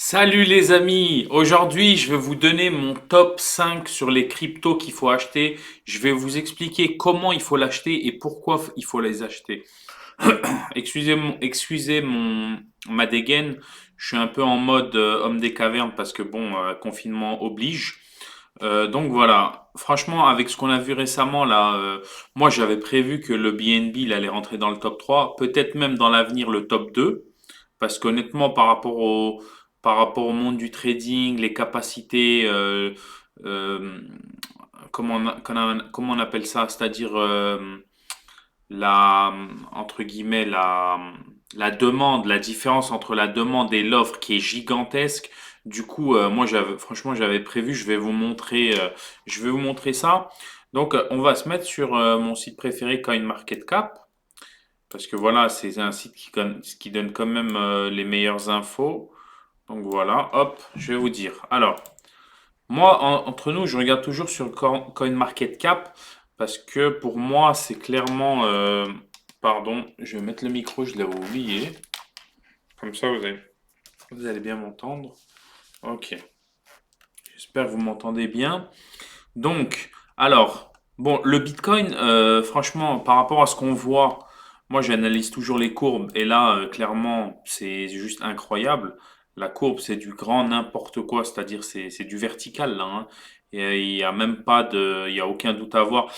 Salut les amis, aujourd'hui je vais vous donner mon top 5 sur les cryptos qu'il faut acheter. Je vais vous expliquer comment il faut l'acheter et pourquoi il faut les acheter. Excusez ma dégaine, je suis un peu en mode homme des cavernes parce que bon, confinement oblige. Donc voilà, franchement avec ce qu'on a vu récemment là, moi j'avais prévu que le BNB il allait rentrer dans le top 3, peut-être même dans l'avenir le top 2. Parce qu'honnêtement, par rapport au monde du trading, les capacités, euh, comment on appelle ça? C'est-à-dire la, entre guillemets, la demande, la différence entre la demande et l'offre qui est gigantesque. Du coup, moi, franchement, j'avais prévu, je vais vous montrer ça. Donc, on va se mettre sur mon site préféré, CoinMarketCap. Parce que voilà, c'est un site qui donne quand même les meilleures infos. Donc voilà, hop, je vais vous dire. Alors, moi, entre nous, je regarde toujours sur CoinMarketCap parce que pour moi, c'est clairement... pardon, je vais mettre le micro, je l'avais oublié. Comme ça, vous allez bien m'entendre. Ok, j'espère que vous m'entendez bien. Donc, alors, bon, le Bitcoin, franchement, par rapport à ce qu'on voit, moi j'analyse toujours les courbes et là, clairement, c'est juste incroyable. La courbe, c'est du grand n'importe quoi, c'est-à-dire c'est du vertical là, hein. Et il y a même pas de, il y a aucun doute à avoir.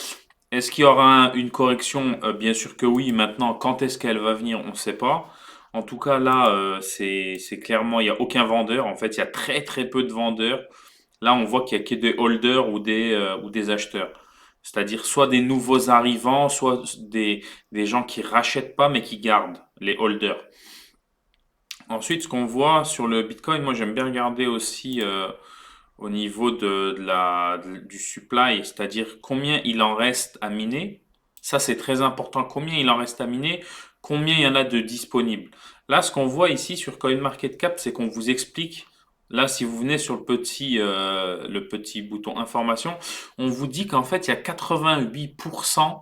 Est-ce qu'il y aura une correction? Bien sûr que oui. Maintenant, quand est-ce qu'elle va venir? On ne sait pas. En tout cas, là, c'est clairement, il n'y a aucun vendeur. En fait, il y a très très peu de vendeurs. Là, on voit qu'il y a que des holders ou des acheteurs. C'est-à-dire soit des nouveaux arrivants, soit des gens qui rachètent pas mais qui gardent les holders. Ensuite, ce qu'on voit sur le Bitcoin, moi j'aime bien regarder aussi au niveau du supply, c'est-à-dire combien il en reste à miner. Ça, c'est très important. Combien il en reste à miner, combien il y en a de disponibles. Là, ce qu'on voit ici sur CoinMarketCap, c'est qu'on vous explique. Là, si vous venez sur le petit bouton information, on vous dit qu'en fait, il y a 88%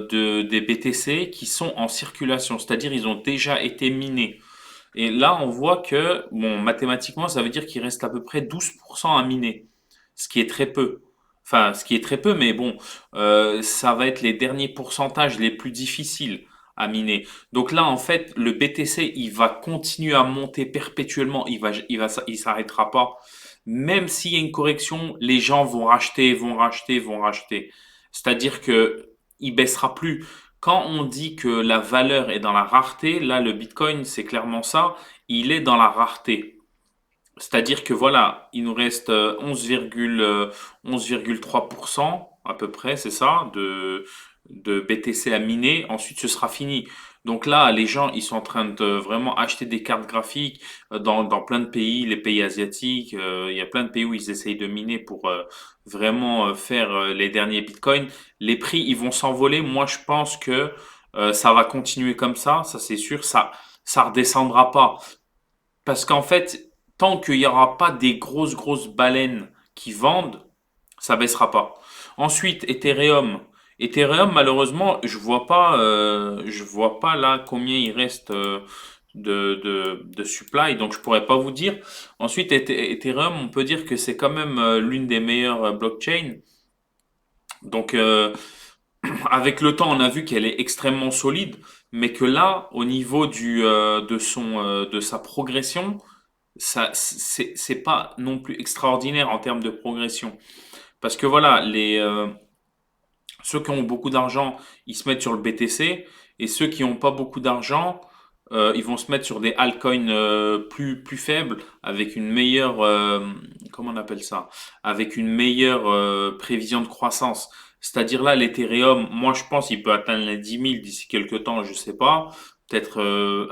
des BTC qui sont en circulation, c'est-à-dire ils ont déjà été minés. Et là, on voit que, bon, mathématiquement, ça veut dire qu'il reste à peu près 12% à miner, ce qui est très peu. Enfin, ce qui est très peu, mais bon, ça va être les derniers pourcentages les plus difficiles à miner. Donc là, en fait, le BTC, il va continuer à monter perpétuellement, il s'arrêtera pas. Même s'il y a une correction, les gens vont racheter, vont racheter, vont racheter. C'est-à-dire que il baissera plus. Quand on dit que la valeur est dans la rareté, là, le Bitcoin, c'est clairement ça. Il est dans la rareté. C'est-à-dire que voilà, il nous reste 11,3% à peu près, c'est ça, de BTC à miner. Ensuite, ce sera fini. Donc là, les gens, ils sont en train de vraiment acheter des cartes graphiques dans plein de pays, les pays asiatiques. Il y a plein de pays où ils essayent de miner pour vraiment faire les derniers bitcoins. Les prix, ils vont s'envoler. Moi, je pense que ça va continuer comme ça c'est sûr. Ça redescendra pas. Parce qu'en fait, tant qu'il n'y aura pas des grosses baleines qui vendent, ça baissera pas. Ensuite, Ethereum. Ethereum, malheureusement, je vois pas là combien il reste de supply, donc je pourrais pas vous dire. Ensuite, Ethereum, on peut dire que c'est quand même l'une des meilleures blockchains. Donc, avec le temps, on a vu qu'elle est extrêmement solide, mais que là, au niveau de sa progression, ça, c'est pas non plus extraordinaire en termes de progression. Parce que voilà, ceux qui ont beaucoup d'argent, ils se mettent sur le BTC, et ceux qui n'ont pas beaucoup d'argent, ils vont se mettre sur des altcoins plus faibles, avec une meilleure, comment on appelle ça? Avec une meilleure prévision de croissance. C'est-à-dire là, l'Ethereum, moi je pense qu'il peut atteindre les 10 000 d'ici quelques temps, je sais pas. Peut-être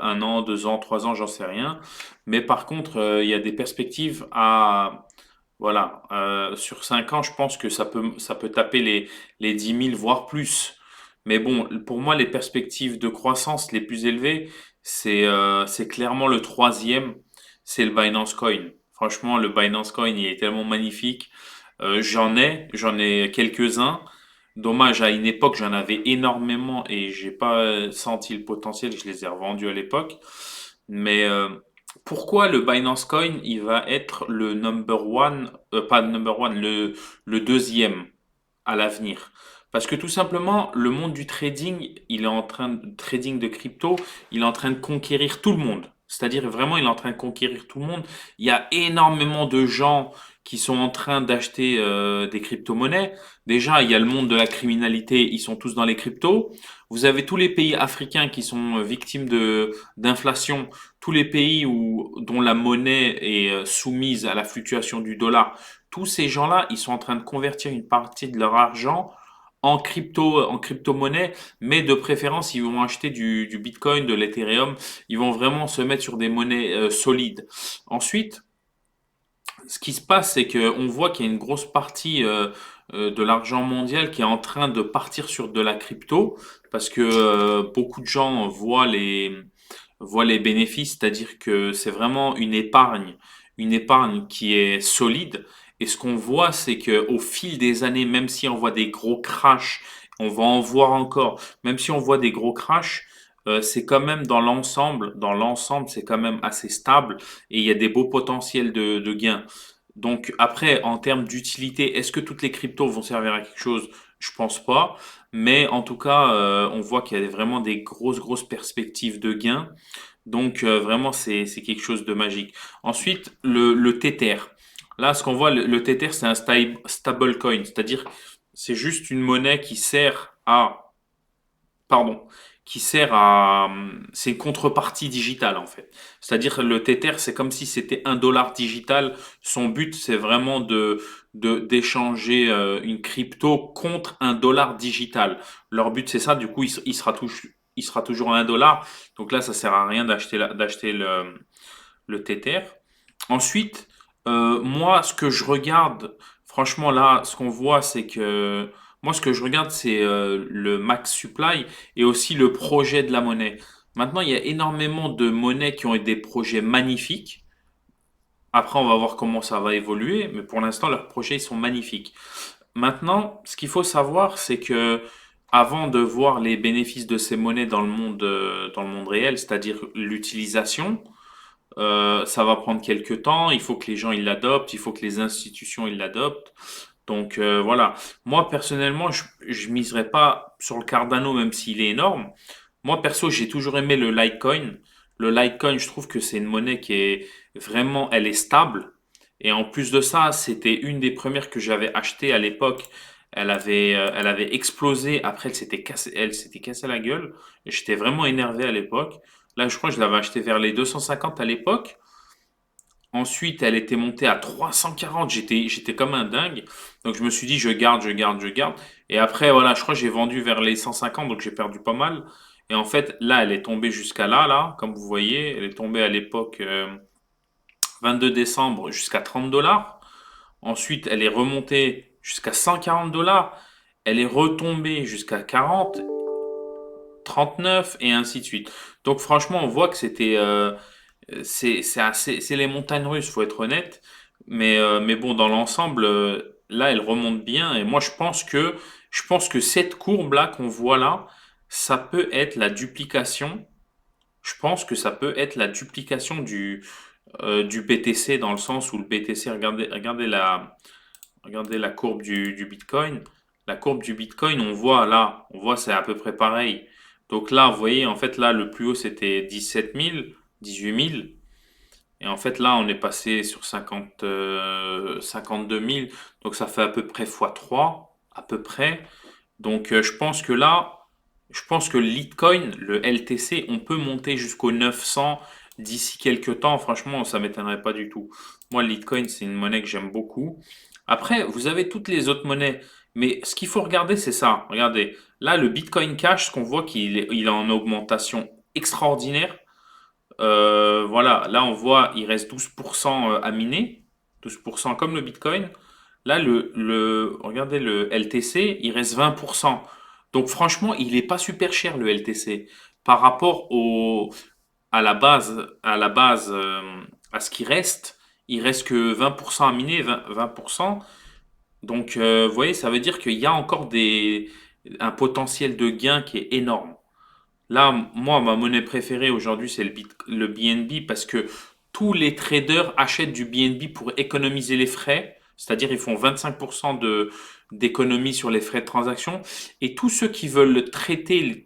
un an, 2 ans, 3 ans, j'en sais rien. Mais par contre, il y a des perspectives à, voilà, sur 5 ans, je pense que ça peut taper les 10 000, voire plus. Mais bon, pour moi, les perspectives de croissance les plus élevées, c'est clairement le troisième, c'est le Binance Coin. Franchement, le Binance Coin, il est tellement magnifique. J'en ai quelques-uns. Dommage, à une époque, j'en avais énormément et j'ai pas senti le potentiel. Je les ai revendus à l'époque. Mais Pourquoi le Binance Coin, il va être le number one, pas le number one, le deuxième à l'avenir? Parce que tout simplement, le monde du trading, il est en train de trading de crypto, il est en train de conquérir tout le monde. C'est-à-dire vraiment, il est en train de conquérir tout le monde. Il y a énormément de gens qui sont en train d'acheter des crypto-monnaies. Déjà, il y a le monde de la criminalité, ils sont tous dans les cryptos. Vous avez tous les pays africains qui sont victimes de d'inflation, tous les pays dont la monnaie est soumise à la fluctuation du dollar. Tous ces gens-là, ils sont en train de convertir une partie de leur argent en crypto-monnaie, mais de préférence, ils vont acheter du Bitcoin, de l'Ethereum. Ils vont vraiment se mettre sur des monnaies solides. Ensuite, ce qui se passe, c'est qu'on voit qu'il y a une grosse partie de l'argent mondial qui est en train de partir sur de la crypto, parce que beaucoup de gens voient les bénéfices, c'est-à-dire que c'est vraiment une épargne qui est solide. Et ce qu'on voit, c'est que au fil des années, même si on voit des gros crashs, on va en voir encore, même si on voit des gros crashs, c'est quand même dans l'ensemble, c'est quand même assez stable et il y a des beaux potentiels de gains. Donc après, en termes d'utilité, est-ce que toutes les cryptos vont servir à quelque chose? Je pense pas. Mais en tout cas, on voit qu'il y a vraiment des grosses perspectives de gains. Donc vraiment, c'est quelque chose de magique. Ensuite, le Tether. Là, ce qu'on voit, le Tether, c'est un stable coin, c'est-à-dire c'est juste une monnaie qui sert à, pardon, c'est une contrepartie digitale en fait. C'est-à-dire le Tether, c'est comme si c'était un dollar digital. Son but, c'est vraiment d'échanger une crypto contre un dollar digital. Leur but, c'est ça. Du coup, il sera toujours à un dollar. Donc là, ça sert à rien d'acheter le Tether. Ensuite, moi, ce que je regarde, franchement, là, ce qu'on voit, c'est que moi, ce que je regarde, c'est le max supply et aussi le projet de la monnaie. Maintenant, il y a énormément de monnaies qui ont des projets magnifiques. Après, on va voir comment ça va évoluer, mais pour l'instant, leurs projets, ils sont magnifiques. Maintenant, ce qu'il faut savoir, c'est que avant de voir les bénéfices de ces monnaies dans le monde réel, c'est-à-dire l'utilisation, ça va prendre quelques temps. Il faut que les gens ils l'adoptent, il faut que les institutions ils l'adoptent. Donc voilà. Moi personnellement, je miserais pas sur le Cardano même s'il est énorme. Moi perso, j'ai toujours aimé le Litecoin. Le Litecoin, je trouve que c'est une monnaie qui est vraiment, elle est stable. Et en plus de ça, c'était une des premières que j'avais achetées à l'époque. Elle avait explosé. Après, elle s'était cassée la gueule. Et j'étais vraiment énervé à l'époque. Là, je crois que je l'avais acheté vers les 250 à l'époque. Ensuite, elle était montée à 340. J'étais comme un dingue. Donc, je me suis dit, je garde. Et après, voilà, je crois que j'ai vendu vers les 150, donc j'ai perdu pas mal. Et en fait, là, elle est tombée jusqu'à là, comme vous voyez. Elle est tombée à l'époque 22 décembre jusqu'à 30 dollars. Ensuite, elle est remontée jusqu'à 140 dollars. Elle est retombée jusqu'à 40, 39 et ainsi de suite. Donc, franchement, on voit que c'est les montagnes russes, faut être honnête. Mais bon, dans l'ensemble, là, elle remonte bien. Et moi, je pense que cette courbe-là qu'on voit là, ça peut être la duplication. Je pense que ça peut être la duplication du BTC dans le sens où le BTC, regardez la courbe du Bitcoin. La courbe du Bitcoin, on voit c'est à peu près pareil. Donc là, vous voyez, en fait, là, le plus haut, c'était 17 000, 18 000. Et en fait, là, on est passé sur 52 000. Donc, ça fait à peu près x3, à peu près. Donc, je pense que le Litecoin, le LTC, on peut monter jusqu'au 900 d'ici quelques temps. Franchement, ça m'étonnerait pas du tout. Moi, le Litecoin, c'est une monnaie que j'aime beaucoup. Après, vous avez toutes les autres monnaies. Mais ce qu'il faut regarder, c'est ça. Regardez. Là, le Bitcoin Cash, ce qu'on voit il est en augmentation extraordinaire. Voilà, là on voit il reste 12% à miner, 12% comme le Bitcoin. Là, regardez le LTC, il reste 20%. Donc franchement, il n'est pas super cher le LTC par rapport à la base, à ce qui reste. Il reste que 20% à miner, 20%. Donc vous voyez, ça veut dire qu'il y a encore un potentiel de gain qui est énorme. Là, moi, ma monnaie préférée aujourd'hui, c'est le BNB parce que tous les traders achètent du BNB pour économiser les frais, c'est-à-dire ils font 25% d'économie sur les frais de transaction. Et tous ceux qui veulent traiter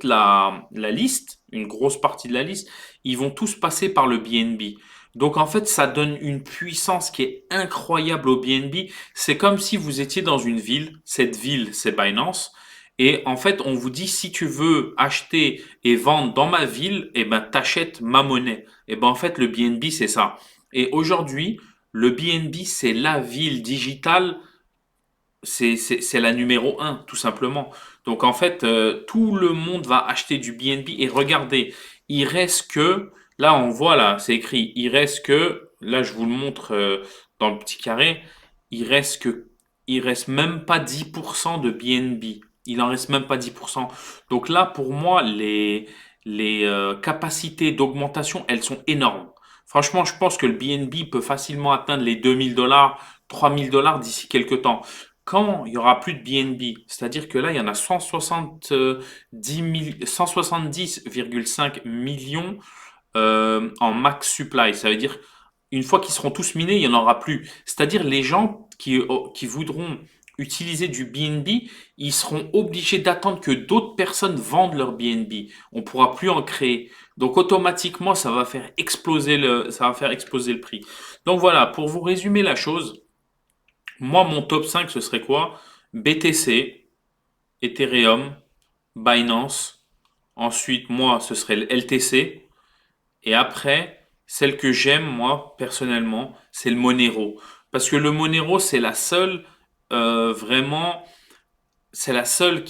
la liste, une grosse partie de la liste, ils vont tous passer par le BNB. Donc en fait, ça donne une puissance qui est incroyable au BNB. C'est comme si vous étiez dans une ville, cette ville, c'est Binance. Et en fait, on vous dit, si tu veux acheter et vendre dans ma ville, eh ben, t'achètes ma monnaie. Et ben, en fait, le BNB, c'est ça. Et aujourd'hui, le BNB, c'est la ville digitale, c'est la numéro un, tout simplement. Donc, en fait, tout le monde va acheter du BNB. Et regardez, il reste que, là, on voit, là, c'est écrit, il reste que, là, je vous le montre dans le petit carré, il reste que, il reste même pas 10% de BNB. Il en reste même pas 10%. Donc là, pour moi, les capacités d'augmentation, elles sont énormes. Franchement, je pense que le BNB peut facilement atteindre les 2 000 $, 3 000 $ d'ici quelques temps. Quand il y aura plus de BNB, c'est-à-dire que là, il y en a 170,5 millions en max supply. Ça veut dire, une fois qu'ils seront tous minés, il n'y en aura plus. C'est-à-dire, les gens qui voudront utiliser du BNB, ils seront obligés d'attendre que d'autres personnes vendent leur BNB. On pourra plus en créer. Donc, automatiquement, ça va faire exploser le prix. Donc, voilà, pour vous résumer la chose, moi, mon top 5 ce serait quoi? BTC, Ethereum, Binance. Ensuite, moi, ce serait le LTC. Et après, celle que j'aime, moi, personnellement, c'est le Monero. Parce que le Monero, c'est la seule, vraiment, c'est la seule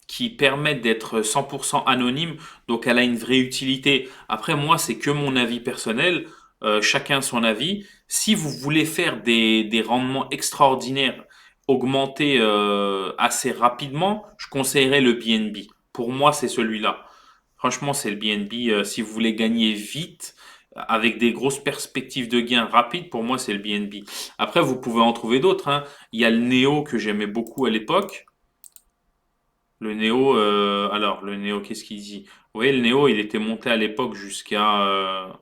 qui permet d'être 100% anonyme. Donc, elle a une vraie utilité. Après, moi, c'est que mon avis personnel. Chacun son avis. Si vous voulez faire des rendements extraordinaires, augmenter assez rapidement, je conseillerais le BNB. Pour moi, c'est celui-là. Franchement, c'est le BNB. Si vous voulez gagner vite, avec des grosses perspectives de gains rapides, pour moi, c'est le BNB. Après, vous pouvez en trouver d'autres, hein. Il y a le Neo que j'aimais beaucoup à l'époque. Le Neo, alors, le Neo, qu'est-ce qu'il dit? Vous voyez, le Neo, il était monté à l'époque jusqu'à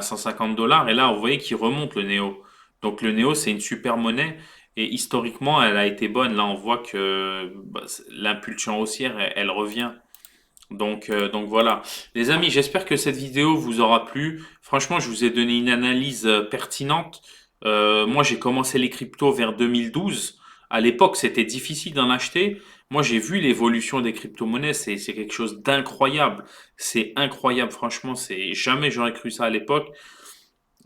150 $. Et là, vous voyez qu'il remonte le Neo. Donc, le Neo, c'est une super monnaie. Et historiquement, elle a été bonne. Là, on voit que bah, l'impulsion haussière, elle revient. Donc voilà. Les amis, j'espère que cette vidéo vous aura plu. Franchement, je vous ai donné une analyse pertinente. Moi, j'ai commencé les cryptos vers 2012. À l'époque, c'était difficile d'en acheter. Moi, j'ai vu l'évolution des crypto-monnaies. C'est quelque chose d'incroyable. C'est incroyable. Franchement, c'est jamais j'aurais cru ça à l'époque.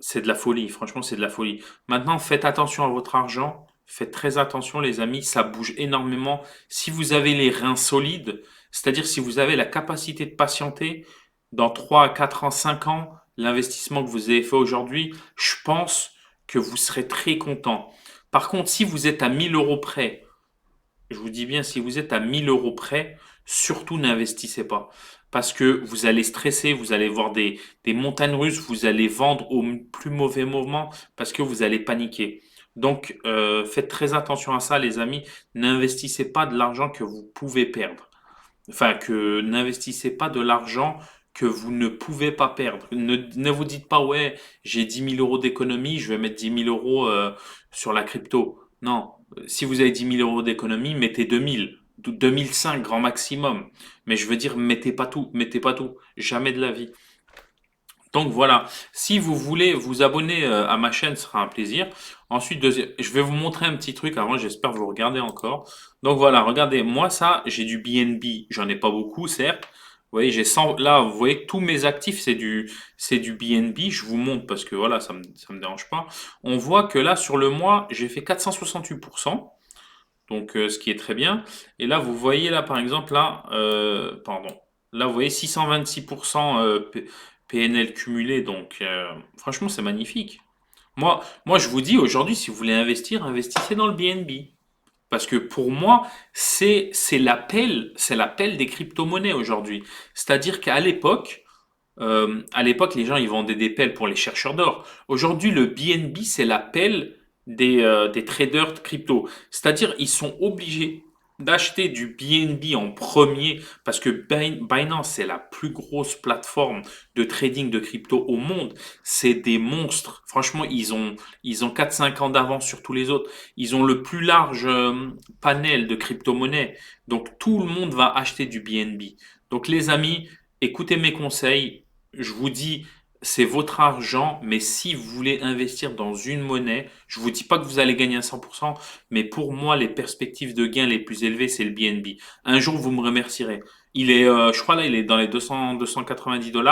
C'est de la folie, franchement, c'est de la folie. Maintenant, faites attention à votre argent. Faites très attention, les amis, ça bouge énormément. Si vous avez les reins solides, c'est-à-dire si vous avez la capacité de patienter, dans 3, 4 ans, 5 ans, l'investissement que vous avez fait aujourd'hui, je pense que vous serez très content. Par contre, si vous êtes à 1 000 € près, je vous dis bien, si vous êtes à 1 000 € près, surtout n'investissez pas. Parce que vous allez stresser, vous allez voir des montagnes russes, vous allez vendre au plus mauvais moment parce que vous allez paniquer. Donc, faites très attention à ça, les amis. N'investissez pas de l'argent que vous pouvez perdre. Enfin, que n'investissez pas de l'argent que vous ne pouvez pas perdre. Ne vous dites pas, ouais, j'ai 10 000 € d'économie, je vais mettre 10 000 € sur la crypto. Non, si vous avez 10 000 € d'économie, mettez 2000, 2005 grand maximum. Mais je veux dire, mettez pas tout, jamais de la vie. Donc voilà, si vous voulez vous abonner à ma chaîne, ce sera un plaisir. Ensuite, je vais vous montrer un petit truc avant, j'espère que vous regardez encore. Donc voilà, regardez, moi ça, j'ai du BNB, j'en ai pas beaucoup, certes. Vous voyez, j'ai 100, là, vous voyez, tous mes actifs, c'est du BNB. Je vous montre parce que voilà, ça me dérange pas. On voit que là, sur le mois, j'ai fait 468%. Donc, ce qui est très bien. Et là, vous voyez là, par exemple, là, pardon. Là, vous voyez 626% PNL cumulé. Donc, franchement, c'est magnifique. Moi, je vous dis aujourd'hui, si vous voulez investir, investissez dans le BNB. Parce que pour moi, c'est l'appel des crypto-monnaies aujourd'hui. C'est-à-dire qu'à l'époque, les gens ils vendaient des pelles pour les chercheurs d'or. Aujourd'hui, le BNB, c'est l'appel des traders de crypto. C'est-à-dire, ils sont obligés. d'acheter du BNB en premier parce que Binance, c'est la plus grosse plateforme de trading de crypto au monde. C'est des monstres. Franchement, ils ont 4-5 ans d'avance sur tous les autres. Ils ont le plus large panel de crypto-monnaies. Donc, tout le monde va acheter du BNB. Donc, les amis, écoutez mes conseils. Je vous dis, c'est votre argent, mais si vous voulez investir dans une monnaie, je vous dis pas que vous allez gagner à 100%, mais pour moi, les perspectives de gains les plus élevées, c'est le BNB. Un jour, vous me remercierez. Je crois là, il est dans les 290 $.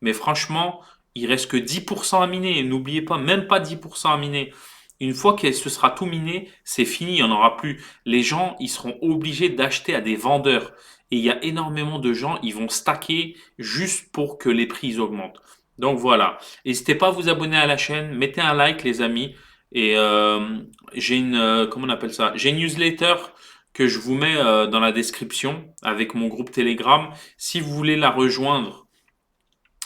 Mais franchement, il reste que 10% à miner. Et n'oubliez pas, même pas 10% à miner. Une fois que ce sera tout miné, c'est fini, il n'y en aura plus. Les gens, ils seront obligés d'acheter à des vendeurs. Et il y a énormément de gens, ils vont stacker juste pour que les prix augmentent. Donc voilà. N'hésitez pas à vous abonner à la chaîne, mettez un like, les amis. Et comment on appelle ça? J'ai une newsletter que je vous mets dans la description avec mon groupe Telegram. Si vous voulez la rejoindre,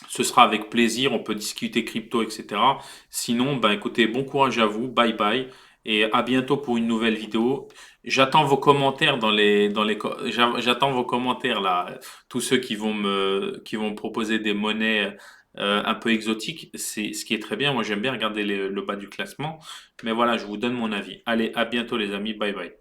ce sera avec plaisir. On peut discuter crypto, etc. Sinon, ben écoutez, bon courage à vous. Bye bye. Et à bientôt pour une nouvelle vidéo. J'attends vos commentaires j'attends vos commentaires là. Tous ceux qui vont me proposer des monnaies un peu exotiques. C'est ce qui est très bien. Moi, j'aime bien regarder le bas du classement. Mais voilà, je vous donne mon avis. Allez, à bientôt les amis. Bye bye.